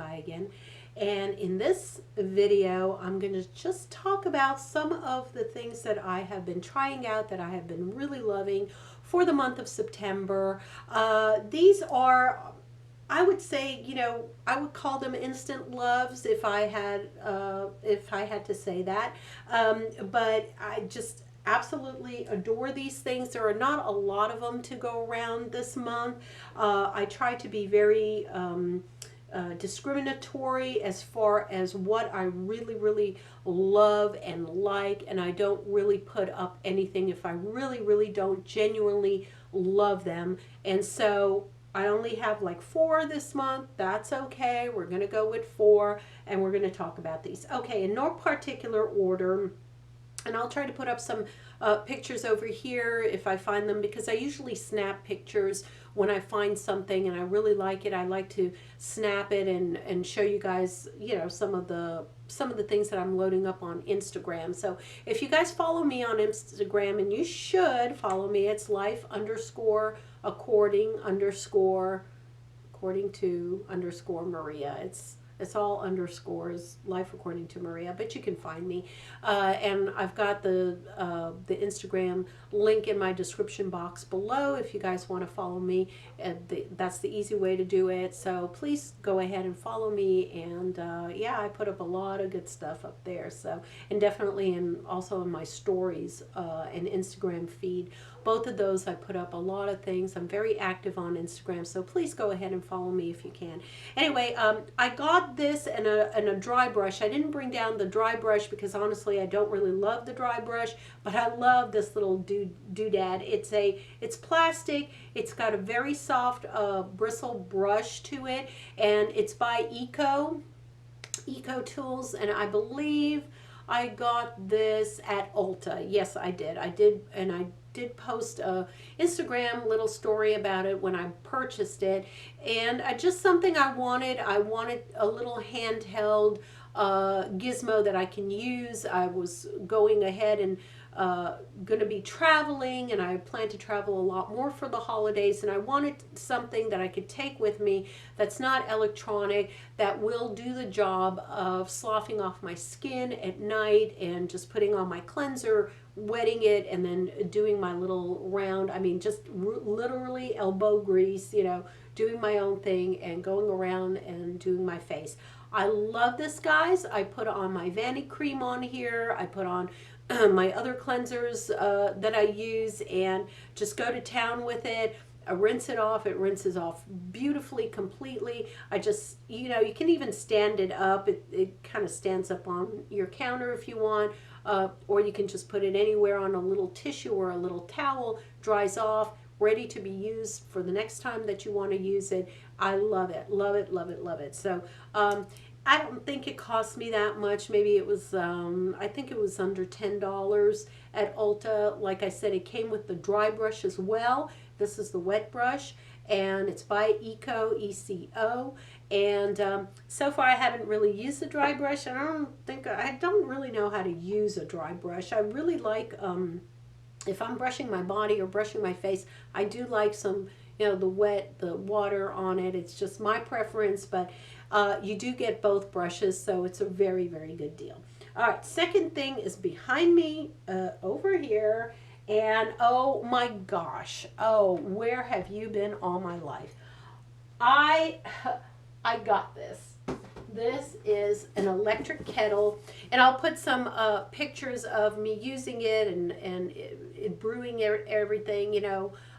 Hi again. And in this video, I'm going to just talk about some of the things that I have been trying out that I have been really loving for the month of September. These are, I would say, I would call them instant loves if I had to say that. But I just absolutely adore these things. There are not a lot of them to go around this month. I try to be very discriminatory as far as what I really, really love and like, and I don't really put up anything if I really, really don't genuinely love them. And so I only have like 4 this month. That's okay. We're going to go with 4 and we're going to talk about these. Okay, in no particular order. And I'll try to put up some pictures over here if I find them, because I usually snap pictures when I find something and I really like it. I like to snap it and show you guys, some of the things that I'm loading up on Instagram. So if you guys follow me on Instagram, and you should follow me, it's life underscore according to underscore Maria. It's all underscores, life according to Maria, but you can find me. And I've got the Instagram link in my description box below if you guys want to follow me. That's the easy way to do it. So please go ahead and follow me. And yeah, I put up a lot of good stuff up there. So, and definitely also in my stories and Instagram feed. Both of those, I put up a lot of things. I'm very active on Instagram, so please go ahead and follow me if you can. Anyway, I got this and a dry brush. I didn't bring down the dry brush because honestly, I don't really love the dry brush, but I love this little doodad. It's plastic. It's got a very soft bristle brush to it, and it's by Eco Tools, and I believe I got this at Ulta. Yes, I did. I did post a Instagram little story about it when I purchased it, and just something I wanted. I wanted a little handheld gizmo that I can use. I was going ahead and going to be traveling, and I plan to travel a lot more for the holidays, and I wanted something that I could take with me that's not electronic, that will do the job of sloughing off my skin at night and just putting on my cleanser, wetting it, and then doing my little round. I mean, just literally elbow grease, doing my own thing and going around and doing my face. I love this, guys. I put on my Vanity cream on here. I put on my other cleansers that I use and just go to town with it. I rinse it off. It rinses off beautifully, completely. I just, you can even stand it up. It kind of stands up on your counter if you want, or you can just put it anywhere on a little tissue or a little towel, dries off, ready to be used for the next time that you want to use it. I love it, love it, love it, love it. So, I don't think it cost me that much. Maybe it was, I think it was under $10 at Ulta. Like I said, it came with the dry brush as well. This is the wet brush, and it's by Eco, E-C-O. And so far I haven't really used the dry brush. I don't really know how to use a dry brush. I really like, if I'm brushing my body or brushing my face, I do like some, the water on it. It's just my preference, but you do get both brushes, so it's a very, very good deal. All right, second thing is behind me over here, and oh my gosh, where have you been all my life? I got this. This is an electric kettle, and I'll put some pictures of me using it and it brewing everything,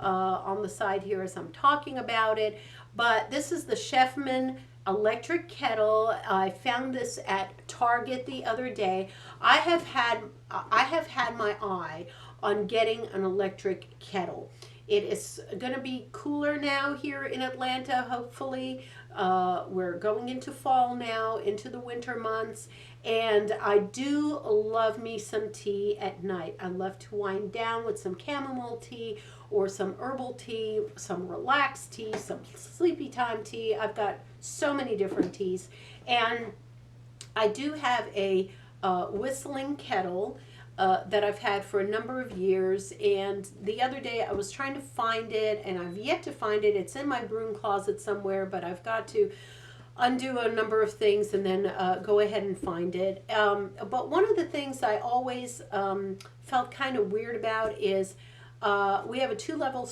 on the side here as I'm talking about it. But this is the Chefman electric kettle. I found this at Target the other day. I have had my eye on getting an electric kettle. It is going to be cooler now here in Atlanta, hopefully. We're going into fall now, into the winter months, and I do love me some tea at night. I love to wind down with some chamomile tea or some herbal tea, some relaxed tea, some sleepy time tea. I've got so many different teas, and I do have a whistling kettle that I've had for a number of years, and the other day I was trying to find it, and I've yet to find it. It's in my broom closet somewhere, but I've got to undo a number of things and then go ahead and find it. But one of the things I always felt kind of weird about is we have a two-level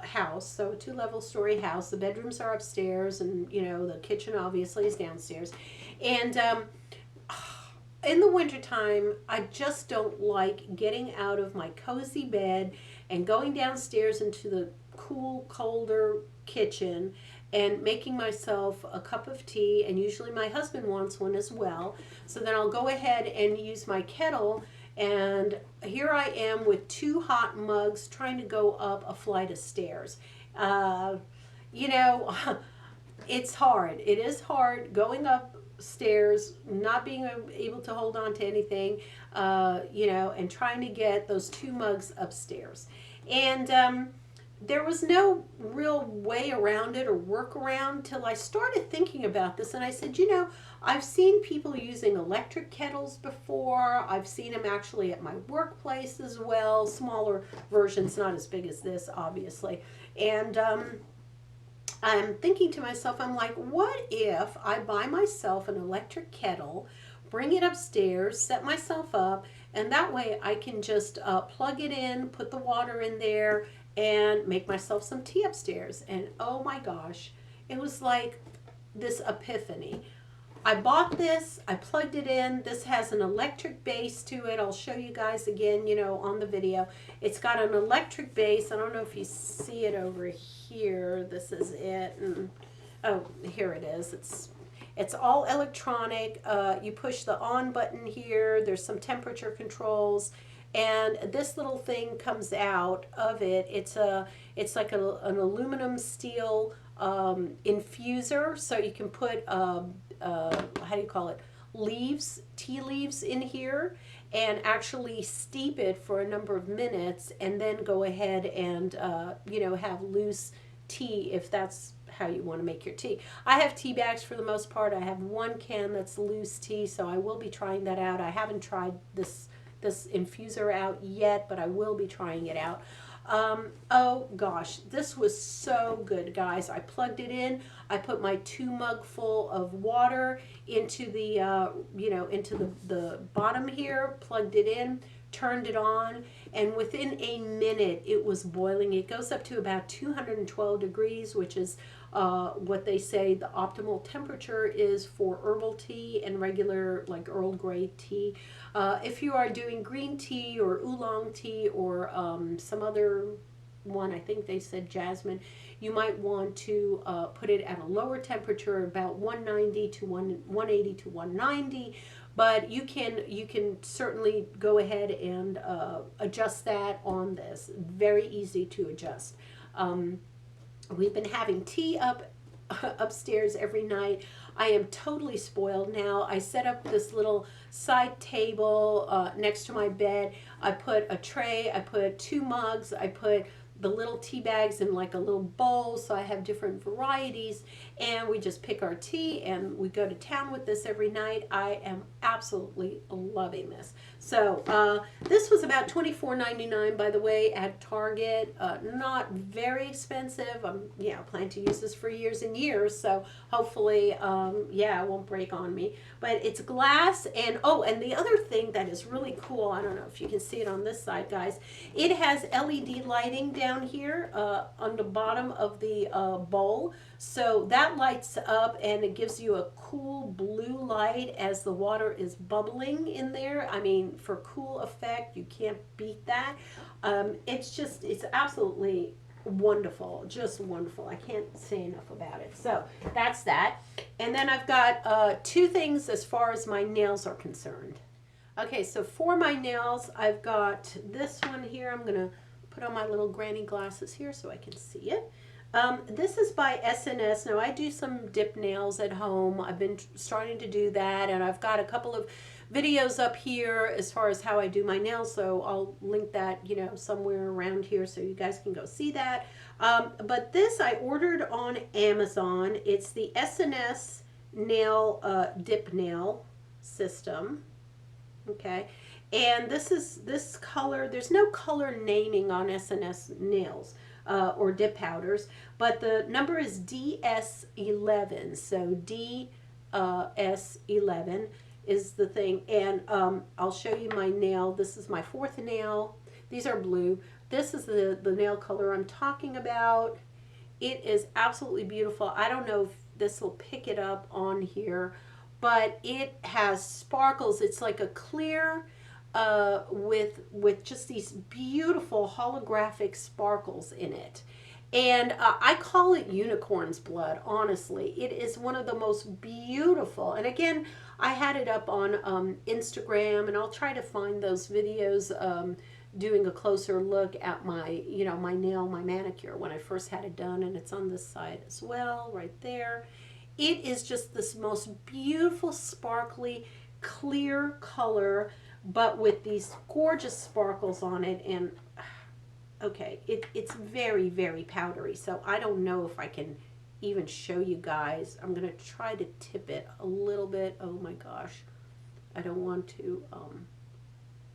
house, so a two-level story house. The bedrooms are upstairs, and you know the kitchen obviously is downstairs. And in the wintertime, I just don't like getting out of my cozy bed and going downstairs into the cool, colder kitchen and making myself a cup of tea. And usually my husband wants one as well. So then I'll go ahead and use my kettle. And here I am with two hot mugs trying to go up a flight of stairs. You know, it's hard. It is hard going up stairs, not being able to hold on to anything, you know, and trying to get those two mugs upstairs. And there was no real way around it or workaround till I started thinking about this. And I said, you know, I've seen people using electric kettles before. I've seen them actually at my workplace as well. Smaller versions, not as big as this, obviously. And I'm thinking to myself, I'm like, what if I buy myself an electric kettle, bring it upstairs, set myself up, and that way I can just plug it in, put the water in there, and make myself some tea upstairs. And oh my gosh, it was like this epiphany. I bought this, I plugged it in. This has an electric base to it. I'll show you guys again, you know, on the video. It's got an electric base. I don't know if you see it over here. This is it. And, oh, here it is. It's all electronic. You push the on button here. There's some temperature controls. And this little thing comes out of it. It's like an aluminum steel infuser, so you can put how do you call it, tea leaves in here, and actually steep it for a number of minutes, and then go ahead and you know, have loose tea if that's how you want to make your tea. I have tea bags for the most part. I have one can that's loose tea, so I will be trying that out. I haven't tried this infuser out yet, but I will be trying it out. Oh gosh, this was so good, guys. I plugged it in. I put my 2 mug full of water into the you know, into the bottom here, plugged it in, turned it on, and within a minute it was boiling. It goes up to about 212 degrees, which is what they say the optimal temperature is for herbal tea and regular, like, Earl Grey tea. If you are doing green tea or oolong tea or some other one, I think they said jasmine, you might want to put it at a lower temperature, about 190 to 180 to 190. But you can certainly go ahead and adjust that on this. Very easy to adjust. We've been having tea upstairs every night. I am totally spoiled now. I set up this little side table next to my bed. I put a tray, I put 2 mugs, I put the little tea bags in like a little bowl, so I have different varieties, and we just pick our tea and we go to town with this every night. I am absolutely loving this. So this was about $24.99, by the way, at Target. Not very expensive. Yeah, I plan to use this for years and years, so hopefully yeah, it won't break on me. But it's glass, and oh, and the other thing that is really cool, I don't know if you can see it on this side, guys, it has LED lighting down here on the bottom of the bowl. So that lights up and it gives you a cool blue light as the water is bubbling in there. I mean, for cool effect, you can't beat that. It's absolutely wonderful, just wonderful. I can't say enough about it. So that's that. And then I've got 2 things as far as my nails are concerned. Okay, so for my nails, I've got this one here. I'm gonna put on my little granny glasses here so I can see it. This is by SNS. Now, I do some dip nails at home. I've been starting to do that, and I've got a couple of videos up here as far as how I do my nails, so I'll link that, you know, somewhere around here so you guys can go see that. But this I ordered on Amazon. It's the SNS nail dip nail system. Okay, and this color, there's no color naming on SNS nails. or dip powders. But the number is DS11. So DS11 is the thing. And I'll show you my nail. This is my fourth nail. These are blue. This is the nail color I'm talking about. It is absolutely beautiful. I don't know if this will pick it up on here, but it has sparkles. It's like a clear with just these beautiful holographic sparkles in it. And I call it unicorn's blood, honestly. It is one of the most beautiful. And again, I had it up on Instagram, and I'll try to find those videos doing a closer look at my, my nail, my manicure when I first had it done. And it's on this side as well, right there. It is just this most beautiful, sparkly, clear color, but with these gorgeous sparkles on it. And okay, it's very, very powdery. So I don't know if I can even show you guys. I'm going to try to tip it a little bit. Oh my gosh. I don't want to, I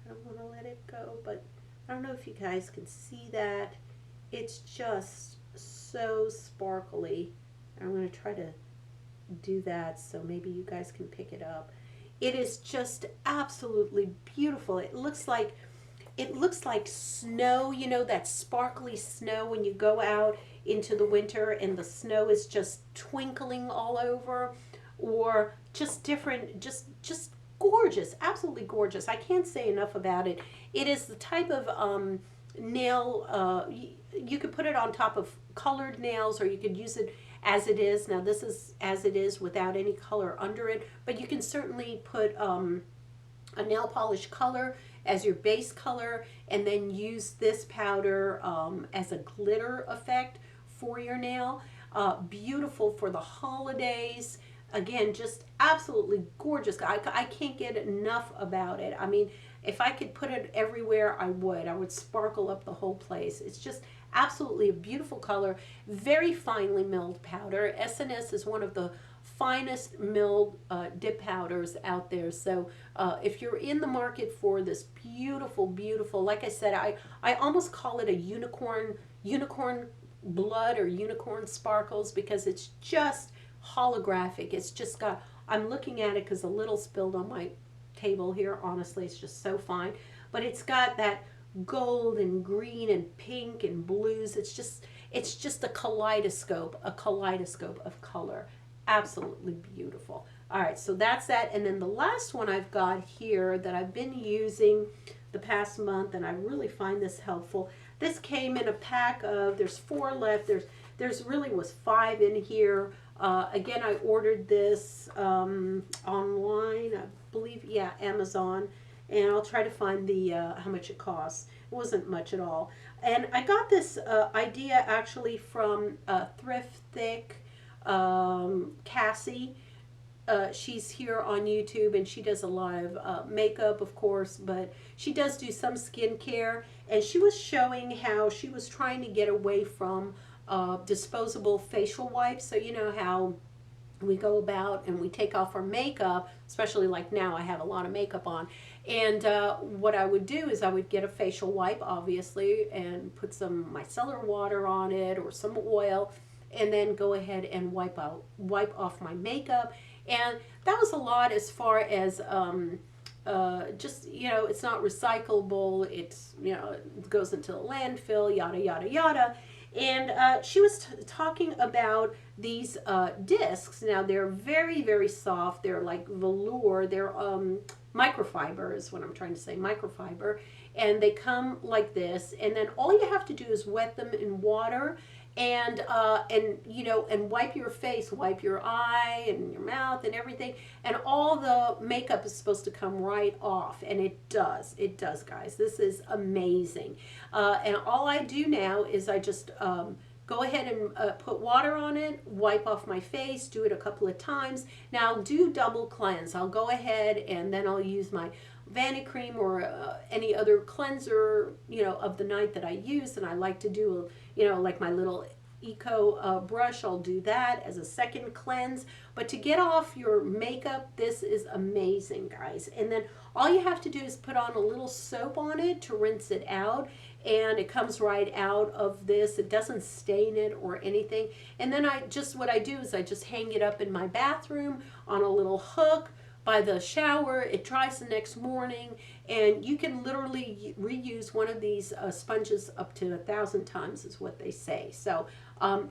don't want to let it go, but I don't know if you guys can see that. It's just so sparkly. I'm going to try to do that so maybe you guys can pick it up. It is just absolutely beautiful. It looks like snow, that sparkly snow when you go out into the winter and the snow is just twinkling all over, or just different, just gorgeous, absolutely gorgeous. I can't say enough about it. It is the type of nail, you could put it on top of colored nails, or you could use it as it is. Now this is as it is without any color under it, but you can certainly put a nail polish color as your base color, and then use this powder as a glitter effect for your nail. Beautiful for the holidays. Again, just absolutely gorgeous. I can't get enough about it. I mean, if I could put it everywhere, I would. I would sparkle up the whole place. It's just absolutely a beautiful color. Very finely milled powder. SNS is one of the finest milled dip powders out there. So if you're in the market for this beautiful, beautiful, like I said, I almost call it a unicorn blood or unicorn sparkles, because it's just holographic. It's just got, I'm looking at it because a little spilled on my table here. Honestly, it's just so fine. But it's got that gold and green and pink and blues. It's just a kaleidoscope of color. Absolutely beautiful. All right, so that's that. And then the last one I've got here that I've been using the past month, and I really find this helpful. This came in a pack of, there's 4 left. There's really was 5 in here. Again, I ordered this online, I believe, yeah, Amazon. And I'll try to find the how much it costs. It wasn't much at all. And I got this idea actually from Thrift Thick. Cassie, she's here on YouTube, and she does a lot of makeup, of course, but she does do some skincare. And she was showing how she was trying to get away from disposable facial wipes. So you know how we go about and we take off our makeup, especially like now I have a lot of makeup on. And what I would do is I would get a facial wipe, obviously, and put some micellar water on it or some oil, and then go ahead and wipe off my makeup. And that was a lot as far as just, it's not recyclable. It's, it goes into the landfill, yada, yada, yada. And she was talking about these discs. Now, they're very, very soft. They're like velour. They're microfiber is what I'm trying to say, microfiber. And they come like this. And then all you have to do is wet them in water, and wipe your face, wipe your eye and your mouth and everything, and all the makeup is supposed to come right off. And it does, guys. This is amazing. And all I do now is I just go ahead and put water on it, wipe off my face, do it a couple of times. Now I'll do double cleanse. I'll go ahead and then I'll use my Vanity cream or any other cleanser, of the night that I use. And I like to do, like my little, Eco brush, I'll do that as a second cleanse. But to get off your makeup, this is amazing, guys. And then all you have to do is put on a little soap on it to rinse it out, and it comes right out of this. It doesn't stain it or anything. And then what I do is I just hang it up in my bathroom on a little hook by the shower. It dries the next morning, and you can literally reuse one of these sponges up to 1,000 times, is what they say. So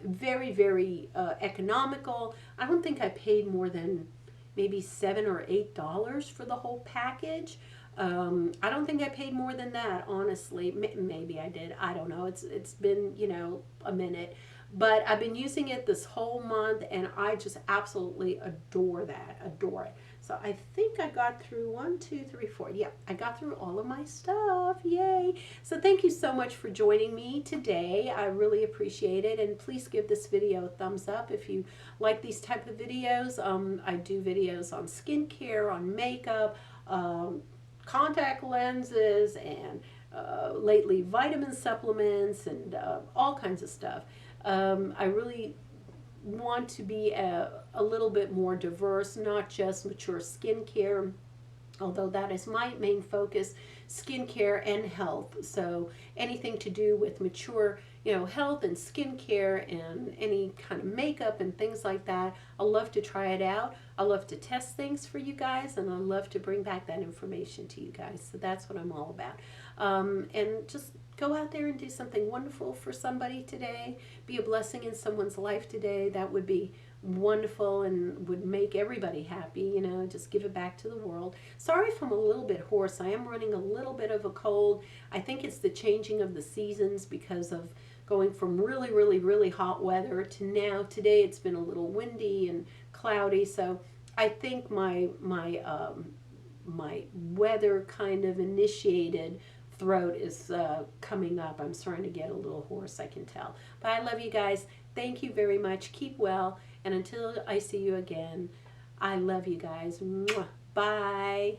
very, very economical. I don't think I paid more than maybe $7 or $8 for the whole package. I don't think I paid more than that, honestly. Maybe I did. I don't know. It's been, a minute. But I've been using it this whole month, and I just absolutely adore that. Adore it. So I think I got through 1, 2, 3, 4. Yeah, I got through all of my stuff. Yay. So thank you so much for joining me today. I really appreciate it. And please give this video a thumbs up if you like these type of videos. I do videos on skincare, on makeup, contact lenses, and lately vitamin supplements, and all kinds of stuff. I really want to be a little bit more diverse, not just mature skincare, although that is my main focus, skincare and health. So anything to do with mature, health and skincare and any kind of makeup and things like that. I love to try it out. I love to test things for you guys, and I love to bring back that information to you guys. So that's what I'm all about. And just go out there and do something wonderful for somebody today. Be a blessing in someone's life today. That would be wonderful and would make everybody happy. Just give it back to the world. Sorry if I'm a little bit hoarse. I am running a little bit of a cold. I think it's the changing of the seasons because of going from really, really, really hot weather to now. Today it's been a little windy and cloudy, so I think my weather kind of initiated throat is coming up. I'm starting to get a little hoarse, I can tell. But I love you guys. Thank you very much. Keep well. And until I see you again, I love you guys. Mwah. Bye.